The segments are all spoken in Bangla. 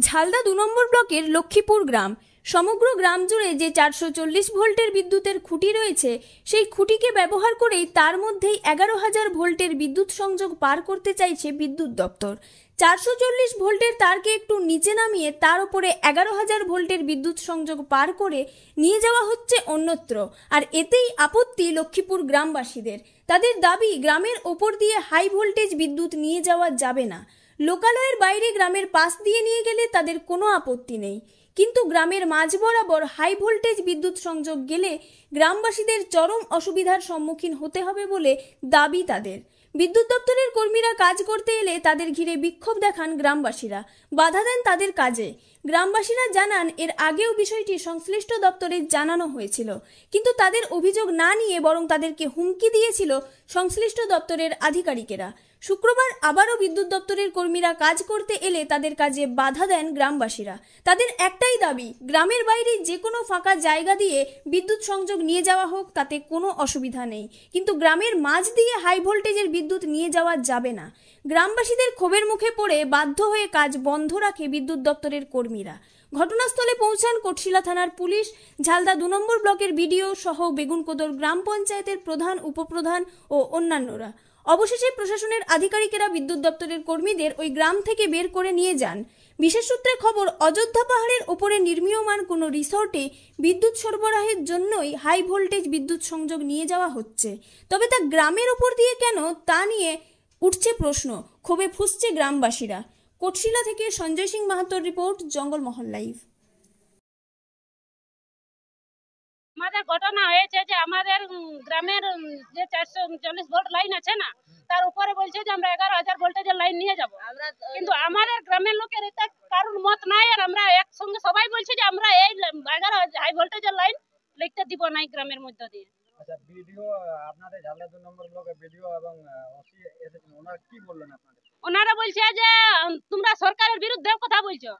ঝালদা ২ নম্বর ব্লকের লক্ষ্মীপুর গ্রাম। সমগ্র গ্রাম জুড়ে যে ৪৪০ ভোল্টের বিদ্যুতের খুঁটি রয়েছে, সেই খুঁটিকে ব্যবহার করেই তার মধ্যেই ১১,০০০ ভোল্টের বিদ্যুৎ সংযোগ পার করতে চাইছে বিদ্যুৎ দপ্তর। ৪৪০ ভোল্টের তারকে একটু নিচে নামিয়ে তার উপরে ১১,০০০ ভোল্টের বিদ্যুৎ সংযোগ পার করে নিয়ে যাওয়া হচ্ছে অন্যত্র। আর এতেই আপত্তি লক্ষ্মীপুর গ্রামবাসীদের। তাদের দাবি, গ্রামের ওপর দিয়ে হাই ভোল্টেজ বিদ্যুৎ নিয়ে যাওয়া যাবে না। লোকালয়ের বাইরে গ্রামের পাশ দিয়ে নিয়ে গেলে তাদের কোনো আপত্তি নেই, কিন্তু গ্রামের মাঝ বরাবর হাই ভোল্টেজ বিদ্যুৎ সংযোগ গেলে গ্রামবাসীদের চরম অসুবিধার সম্মুখীন হতে হবে বলে দাবি তাদের। বিদ্যুৎ দপ্তরের কর্মীরা কাজ করতে এলে তাদের ঘিরে বিক্ষোভ দেখান গ্রামবাসীরা, বাধা দেন তাদের কাজে। গ্রামবাসীরা জানান, এর আগেও বিষয়টি সংশ্লিষ্ট দপ্তরে জানানো হয়েছিল, কিন্তু তাদের অভিযোগ না নিয়ে বরং তাদেরকে হুমকি দিয়েছিল সংশ্লিষ্ট দপ্তরের আধিকারিকেরা। শুক্রবার আবারও বিদ্যুৎ দপ্তরের কর্মীরা কাজ করতে এলে তাদের কাজে বাধা দেন গ্রামবাসীরা। তাদের একটাই দাবি, গ্রামের বাইরে যে কোনো ফাঁকা জায়গা দিয়ে বিদ্যুৎ সংযোগ নিয়ে যাওয়া হোক, তাতে কোনো অসুবিধা নেই, কিন্তু গ্রামের মাঝ দিয়ে হাই ভোল্টেজের বিদ্যুৎ নিয়ে যাওয়া যাবে না। গ্রামবাসীদের ক্ষোভের মুখে পড়ে বাধ্য হয়ে কাজ বন্ধ রাখে বিদ্যুৎ দপ্তরের কর্মীরা। ঘটনাস্থলে পৌঁছান কোটশিলা থানার পুলিশ, ঝালদা ২ নম্বর ব্লকের বিডিও সহ বেগুনকোদর গ্রাম পঞ্চায়েতের প্রধান, উপপ্রধান ও অন্যান্যরা। অবশেষে প্রশাসনের আধিকারিকেরা বিদ্যুৎ দপ্তরের কর্মীদের ওই গ্রাম থেকে বের করে নিয়ে যান। বিশেষ সূত্রে খবর, অযোধ্যা পাহাড়ের ওপরে নির্মীয়মান কোনো রিসোর্টে বিদ্যুৎ সরবরাহের জন্যই হাই ভোল্টেজ বিদ্যুৎ সংযোগ নিয়ে যাওয়া হচ্ছে। তবে তা গ্রামের ওপর দিয়ে কেন, তা নিয়ে উঠছে প্রশ্ন, ক্ষোভে ফুঁসছে গ্রামবাসীরা। কোটশিলা থেকে সঞ্জয় সিং মাহাতোর রিপোর্ট, জঙ্গলমহল লাইভ। আমাদের ঘটনা হয়েছে যে আমাদের গ্রামের যে ৪৪০ ভোল্ট লাইন আছে না, তার উপরে বলছে যে আমরা ১১,০০০ ভোল্টেজের লাইন নিয়ে যাব, কিন্তু আমাদের গ্রামের লোকের এটা কারোর মত নাই। আর আমরা একসঙ্গে সবাই বলছি যে আমরা এই ১১ হাই ভোল্টেজের লাইন লিখতে দিব নাই গ্রামের মধ্যে দিয়ে। আচ্ছা, ভিডিও আপনাদের ঝালদা ২ নম্বর ব্লকে ভিডিও এবং ওসি এসেছেন, ওনারা কি বললেন আপনাদের? ওনারা বলছে যে তোমরা সরকারের বিরুদ্ধে কথা বলছো,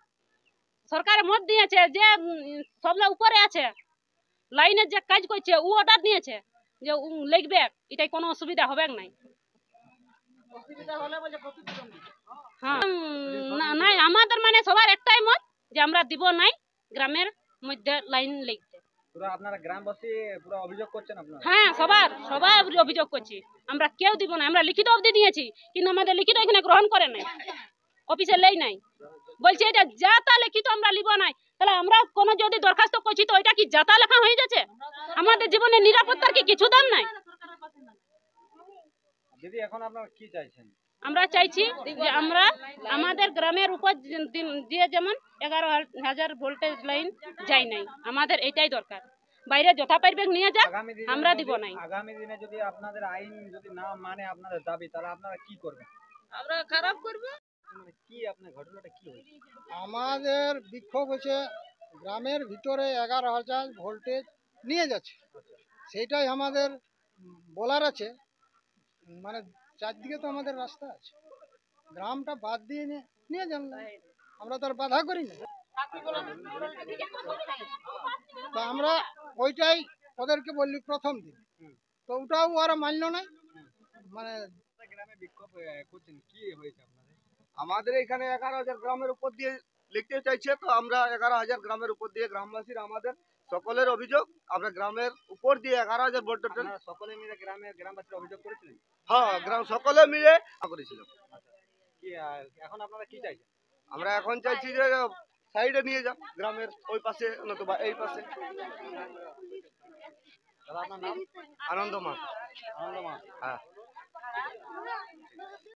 সরকারের মত দিয়েছে যে সবলা উপরে আছে, লাইনের যে কাজ করছে ও অর্ডার নিয়েছে যে লিখবে, এটাই কোনো অসুবিধা হবে নাই। হ্যাঁ, নাই, আমাদের মানে সবার একটাই মত যে আমরা দিব নাই গ্রামের মধ্যে লাইন লিখতে। পুরো আপনারা গ্রামবাসী পুরো অভিযোগ করছেন আপনারা? হ্যাঁ, সবাই অভিযোগ করছি, আমরা কেউ দিব না। আমরা লিখিত অবধি দিয়েছি, কিন্তু আমাদের লিখিত এখানে গ্রহণ করে নাই, অফিসে লেই নাই, বলছে এটা যাতা লিখিত আমরা লিব নাই। তাহলে আমরা কোনো যদি দরখাস্ত করছি তো এটা কি যাতা লেখা হয়ে যাচ্ছে? আমাদের জীবনের নিরাপত্তার কি কিছু দাম নাই? দিদি, এখন আপনারা কি চাইছেন? আমরা চাইছি যে আমরা আমাদের গ্রামের উপর দিয়ে যেমন ১১,০০০ ভোল্টেজ লাইন যাই নাই, আমাদের এটাই দরকার। বাইরে যথা পারবে নিয়ে যাক, আমরা দিব নাই। আগামী দিনে যদি আপনাদের আইন যদি না মানে আপনাদের দাবি, তাহলে আপনারা কি করবেন? আমরা খারাপ করব। কি আপনার ঘটনাটা কি হয়েছে? আমাদের বিক্ষোভ হচ্ছে, গ্রামের ভিতরে ১১,০০০ ভোল্টেজ নিয়ে যাচ্ছে, সেটাই আমাদের বলার আছে। মানে চারদিকে তো আমাদের রাস্তা আছে, গ্রামটা বাদ দিয়ে নিয়ে যান, আমরা তো আর বাধা করি না। তো আমরা ওইটাই ওদেরকে বললি প্রথম দিন, তো ওটাও ওরা মানল না। মানে গ্রামে বিক্ষোভ করছেন, কি হয়েছে আপনাদের? আমাদের এখানে ১১,০০০ গ্রামের উপর দিয়ে লিখতে চাইছে, তো আমরা ১১,০০০ গ্রামের উপর দিয়ে গ্রামবাসীর আমাদের সকলের অভিযোগ, আমরা গ্রামের উপর দিয়ে ১১,০০০ ভোল্টের সকলে মিলে গ্রামবাসীর অভিযোগ করেছিলেন? হ্যাঁ, গ্রাম সকলে মিলে করেছিলাম। কি এখন আপনারা কি চাইছেন? আমরা এখন চাইছি যে সাইডে নিয়ে যাও, গ্রামের ওই পাশে নতুবা এই পাশে। দাদা, আপনার নাম? আনন্দ মাস। আনন্দ মাস। হ্যাঁ।